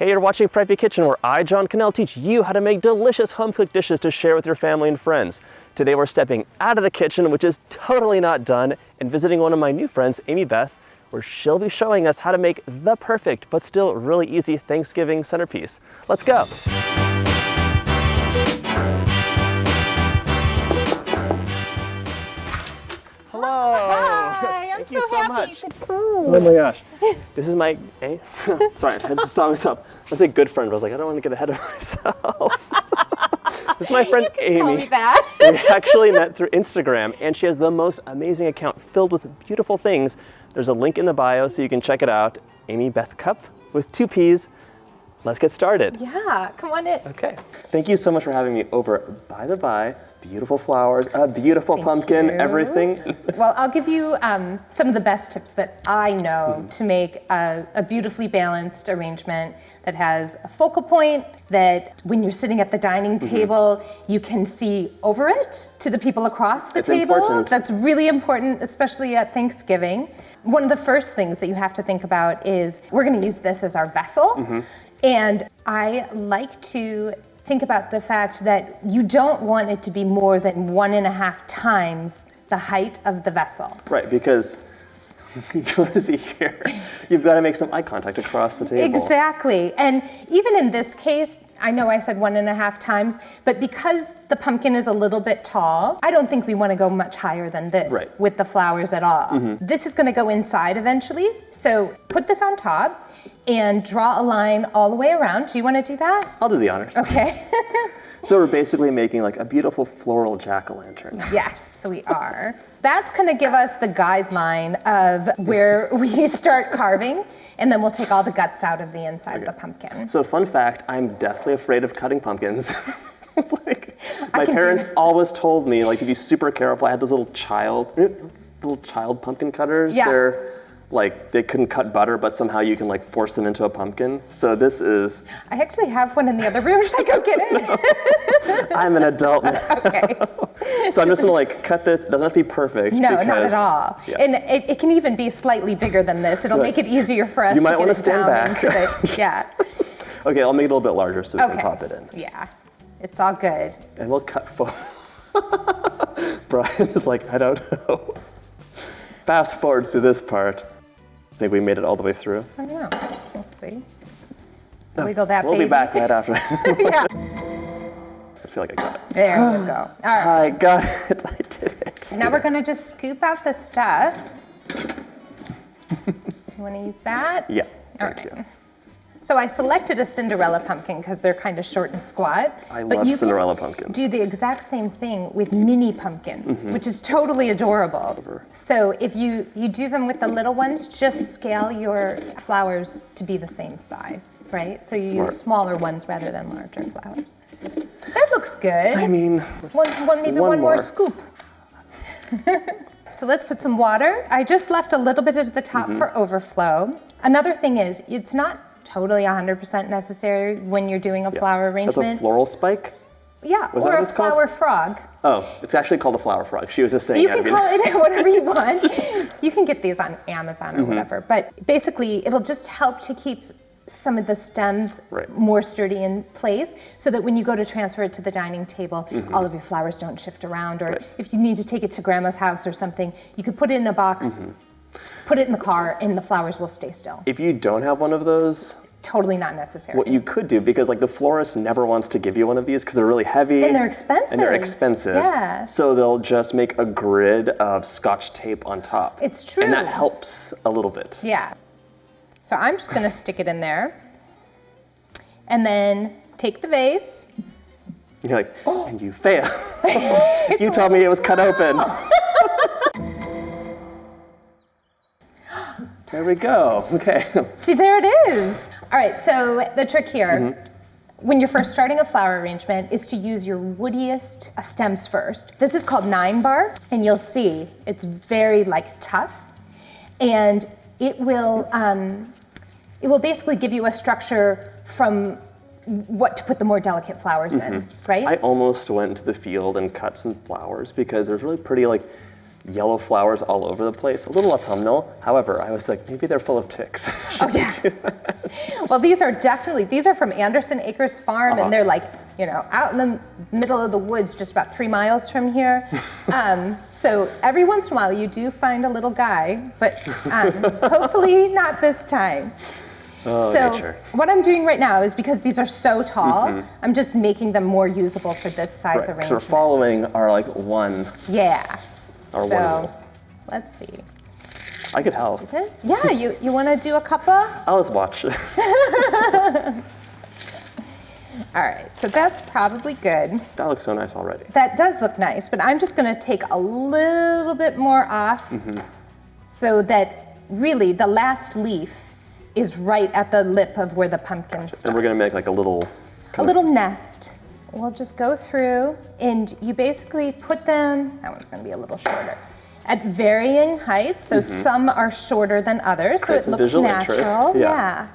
Hey, you're watching Preppy Kitchen, where I, John Cannell, teach you how to make delicious home-cooked dishes to share with your family and friends. Today we're stepping out of the kitchen, which is totally not done, and visiting one of my new friends, Amy Beth, where she'll be showing us how to make the perfect, but still really easy Thanksgiving centerpiece. Let's go. Hello. Hi, I'm Thank you so happy. much. Oh my gosh. This is my, sorry, I had to stop myself. I say good friend, but I was like, I don't want to get ahead of myself. This is my friend Amy. Call me that. We actually met through Instagram, and she has the most amazing account filled with beautiful things. There's a link in the bio so you can check it out. Amy Beth Cup with 2 P's. Let's get started. Yeah, come on in. Okay. Thank you so much for having me over. By the by, beautiful flowers, a beautiful pumpkin, you. everything. Well, I'll give you some of the best tips that I know to make a beautifully balanced arrangement that has a focal point, that when you're sitting at the dining table, you can see over it to the people across the table. Important. That's really important, especially at Thanksgiving. One of the first things that you have to think about is we're going to use this as our vessel. And I like to think about the fact that you don't want it to be more than 1.5 times the height of the vessel. Right, because what is he here? You've got to make some eye contact across the table. Exactly. And even in this case, I know I said 1.5 times, but because the pumpkin is a little bit tall, I don't think we want to go much higher than this with the flowers at all. This is going to go inside eventually. So put this on top and draw a line all the way around. Do you want to do that? I'll do the honors. Okay. So we're basically making like a beautiful floral jack-o'-lantern. Yes, we are. That's going to give us the guideline of where we start carving, and then we'll take all the guts out of the inside of the pumpkin. So fun fact, I'm deathly afraid of cutting pumpkins. It's like, my parents always told me like to be super careful. I had those little child pumpkin cutters. Yeah. They're like, they couldn't cut butter, but somehow you can like force them into a pumpkin. So this is... I actually have one in the other room. Should I go get it? I'm an adult now. Okay. So I'm just gonna like cut this. It doesn't have to be perfect. No, because, not at all. Yeah. And it can even be slightly bigger than this. It'll make it easier for us You to might get want it to stand down back. into the, yeah. Okay, I'll make it a little bit larger so we can pop it in. Yeah, it's all good. And we'll cut Brian is like, I don't know. Fast forward through this part. I think we made it all the way through. I don't know. Let's see. Wiggle that We'll baby. be back right after. Yeah. I feel like I got it. There we go. All right. I got it. I did it. Now we're going to just scoop out the stuff. You want to use that? Yeah. All Thank right. you. So I selected a Cinderella pumpkin because they're kind of short and squat. I but love you Cinderella can pumpkins. do the exact same thing with mini pumpkins, which is totally adorable. So if you do them with the little ones, just scale your flowers to be the same size, right? So you use smaller ones rather than larger flowers. That looks good. I mean, Maybe one more scoop. So let's put some water. I just left a little bit at the top for overflow. Another thing is, it's not totally 100% necessary when you're doing a flower arrangement. that's a floral spike? Yeah, Was that or what a it's called? flower frog. Oh, it's actually called a flower frog. She was just saying You that. can call it whatever you want. You can get these on Amazon or whatever. But basically, it'll just help to keep some of the stems more sturdy in place so that when you go to transfer it to the dining table, all of your flowers don't shift around. Or if you need to take it to grandma's house or something, you could put it in a box, put it in the car, and the flowers will stay still. If you don't have one of those, totally not necessary. what you could do, because like the florist never wants to give you one of these because they're really heavy. And they're expensive. Yeah. So they'll just make a grid of Scotch tape on top. It's true. And that helps a little bit. Yeah. So I'm just going to stick it in there. And then take the vase. You're like, and you fail. You told me it was cut open. There we go. Okay. See, there it is. All right, so the trick here, when you're first starting a flower arrangement, is to use your woodiest stems first. This is called 9-bar, and you'll see it's very tough, and it will basically give you a structure from what to put the more delicate flowers in, right? I almost went into the field and cut some flowers because there's really pretty yellow flowers all over the place. A little autumnal. However, I was like, maybe they're full of ticks. Oh yeah. Well, these are from Anderson Acres Farm, and they're like, you know, out in the middle of the woods, just about 3 miles from here. So every once in a while you do find a little guy, but hopefully not this time. Oh, so nature. What I'm doing right now is, because these are so tall, I'm just making them more usable for this size arrangement. So we're following our like one. Yeah. Our so one. let's see. I could help. Do this? Yeah, you want to do a couple? I'll just watch. All right, so that's probably good. That looks so nice already. That does look nice, but I'm just going to take a little bit more off so that really the last leaf is right at the lip of where the pumpkin starts. And we're going to make like a little nest. We'll just go through, and you basically put them, that one's going to be a little shorter, at varying heights. So some are shorter than others, so it looks natural. Yeah.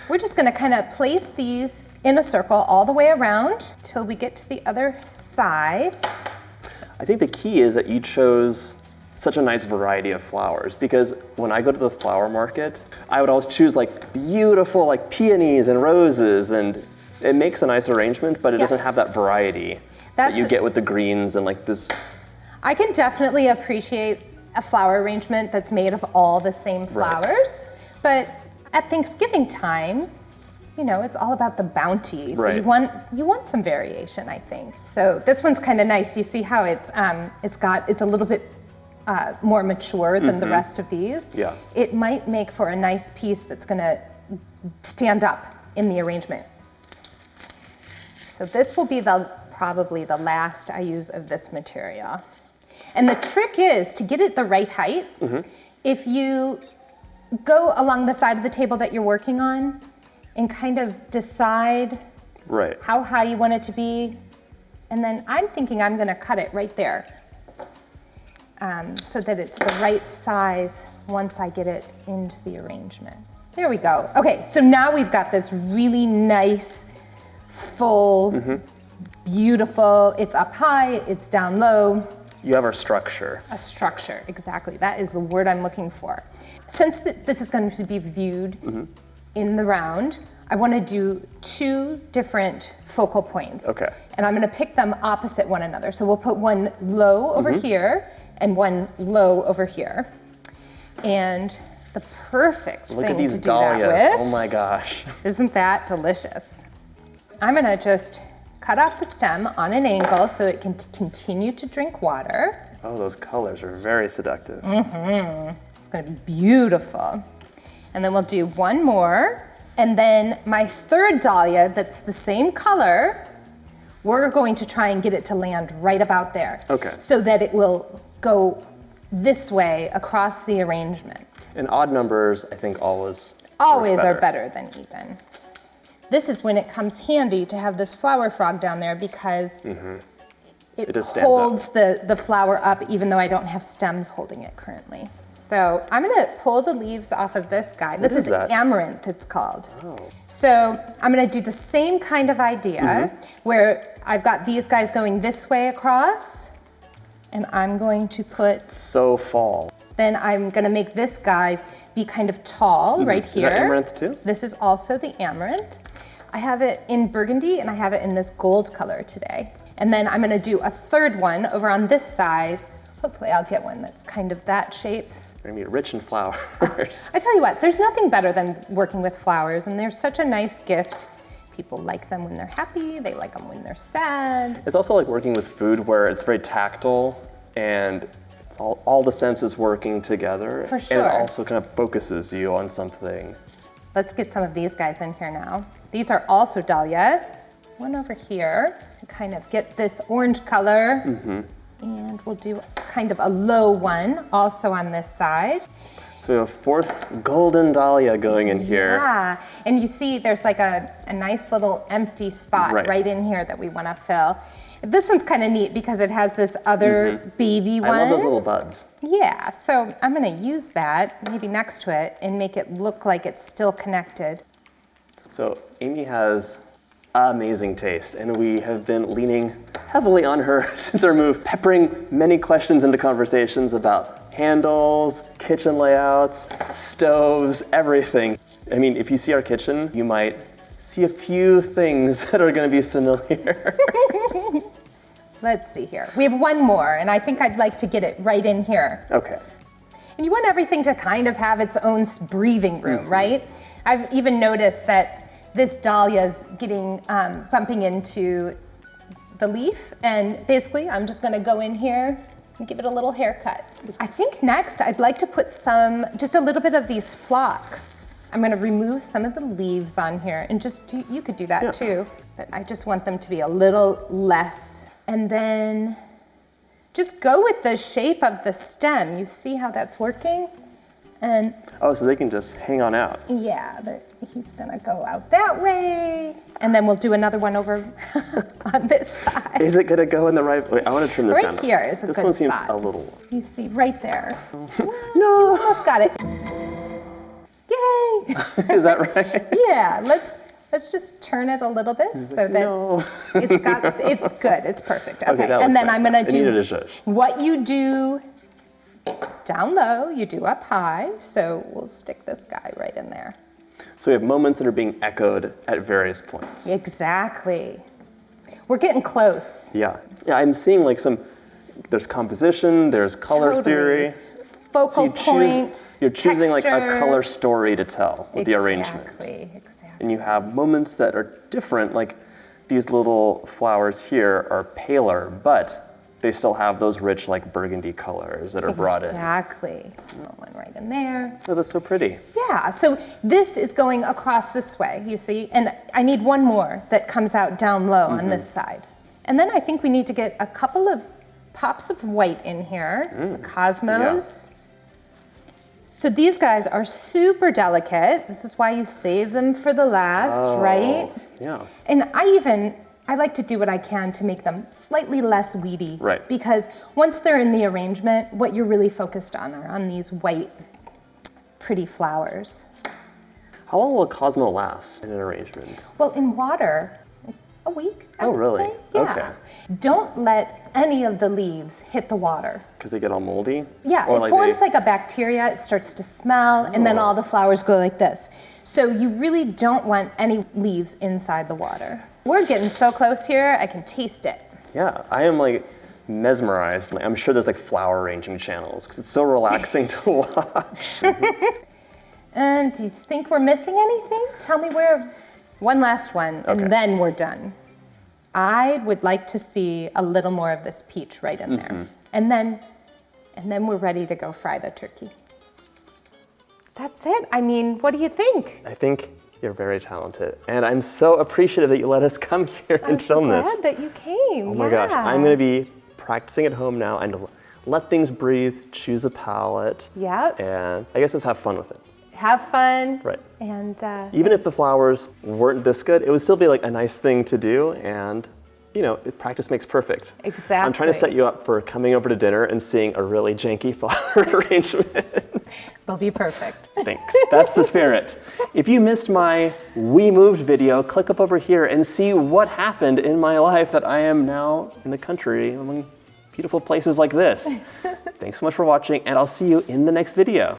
We're just going to kind of place these in a circle all the way around till we get to the other side. I think the key is that you chose such a nice variety of flowers, because when I go to the flower market, I would always choose like beautiful like peonies and roses, and it makes a nice arrangement, but it doesn't have that variety that you get with the greens and like this. I can definitely appreciate a flower arrangement that's made of all the same flowers, but at Thanksgiving time, you know, it's all about the bounty. So you want some variation, I think. So this one's kind of nice. You see how it's a little bit more mature than the rest of these. Yeah. It might make for a nice piece that's going to stand up in the arrangement. So this will be probably the last I use of this material. And the trick is to get it the right height. If you go along the side of the table that you're working on and kind of decide how high you want it to be, and then I'm thinking I'm going to cut it right there so that it's the right size once I get it into the arrangement. There we go. Okay, so now we've got this really nice, full, beautiful, it's up high, it's down low. You have our structure. A structure, exactly. That is the word I'm looking for. Since this is going to be viewed in the round, I want to do 2 different focal points. Okay. And I'm going to pick them opposite one another. So we'll put one low over here and one low over here. And the perfect thing to do dahlias. that with. Oh my gosh. Isn't that delicious? I'm going to just cut off the stem on an angle so it can continue to drink water. Oh, those colors are very seductive. It's going to be beautiful. And then we'll do one more. And then my third dahlia that's the same color, we're going to try and get it to land right about there. Okay. So that it will go this way across the arrangement. And odd numbers, I think, always are better than even. This is when it comes handy to have this flower frog down there, because it holds the flower up even though I don't have stems holding it currently. So I'm going to pull the leaves off of this guy. This is amaranth, it's called. Oh. So I'm going to do the same kind of idea where I've got these guys going this way across, and I'm going to put... So fall. Then I'm going to make this guy be kind of tall right here. Is that amaranth too? This is also the amaranth. I have it in burgundy and I have it in this gold color today. And then I'm going to do a third one over on this side. Hopefully I'll get one that's kind of that shape. They're going to be rich in flowers. I tell you what, there's nothing better than working with flowers, and they're such a nice gift. People like them when they're happy, they like them when they're sad. It's also like working with food where it's very tactile and it's all the senses working together. For sure. And it also kind of focuses you on something. Let's get some of these guys in here now. These are also dahlia. One over here to kind of get this orange color. And we'll do kind of a low one also on this side. So we have a fourth golden dahlia going in here. Yeah, and you see there's like a nice little empty spot right in here that we want to fill. This one's kind of neat because it has this other baby one. I love those little buds. Yeah, so I'm going to use that maybe next to it and make it look like it's still connected. So Amy has amazing taste, and we have been leaning heavily on her since our move, peppering many questions into conversations about handles, kitchen layouts, stoves, everything. I mean, if you see our kitchen, you might see a few things that are going to be familiar. Let's see here. We have one more, and I think I'd like to get it right in here. Okay. And you want everything to kind of have its own breathing room, right? I've even noticed that this dahlia's getting, bumping into the leaf, and basically I'm just gonna go in here and give it a little haircut. I think next I'd like to put just a little bit of these phlox. I'm gonna remove some of the leaves on here, and you could do that too, but I just want them to be a little less. And then just go with the shape of the stem. You see how that's working? And oh, so they can just hang on out. yeah, he's gonna go out that way. And then we'll do another one over on this side. Is it gonna go in the right way? I wanna trim this down. Right here is a good spot. This one seems a little. You see, right there. No. You almost got it. Yay! Is that right? Yeah, let's just turn it a little bit so that it's good, it's perfect. Okay, that and then nice. I'm gonna I do needed a shush. what you do down low, you do up high. So we'll stick this guy right in there. So we have moments that are being echoed at various points. Exactly. We're getting close. Yeah, I'm seeing like there's composition, there's color theory. Focal point, you're choosing like a texture. color story to tell with the arrangement. Exactly. And you have moments that are different, like these little flowers here are paler, but they still have those rich like burgundy colors that are brought in. Exactly. One right in there. Oh, that's so pretty. Yeah, so this is going across this way, you see, and I need one more that comes out down low on this side. And then I think we need to get a couple of pops of white in here, the cosmos. Yeah. So these guys are super delicate. This is why you save them for the last, right? Yeah. And I like to do what I can to make them slightly less weedy. Right. Because once they're in the arrangement, what you're really focused on are on these white, pretty flowers. How long will a cosmo last in an arrangement? Well, in water, a week, I would really? say. Yeah. Okay. Don't let any of the leaves hit the water. Because they get all moldy? Yeah, it forms like a bacteria, it starts to smell, and then all the flowers go like this. So you really don't want any leaves inside the water. We're getting so close here, I can taste it. Yeah, I am like mesmerized. I'm sure there's like flower arranging channels because it's so relaxing to watch. And do you think we're missing anything? Tell me where. One last one, and then we're done. I would like to see a little more of this peach right in there. And then we're ready to go fry the turkey. That's it. I mean, what do you think? I think you're very talented. And I'm so appreciative that you let us come here and film this. I'm so glad that you came. Oh my gosh, I'm gonna be practicing at home now and let things breathe, choose a palette. Yep. And I guess just have fun with it. Have fun. Right. And even if the flowers weren't this good, it would still be like a nice thing to do, and you know, practice makes perfect. Exactly. I'm trying to set you up for coming over to dinner and seeing a really janky flower arrangement. They'll be perfect. Thanks. That's the spirit. If you missed my We Moved video, click up over here and see what happened in my life that I am now in the country among beautiful places like this. Thanks so much for watching, and I'll see you in the next video.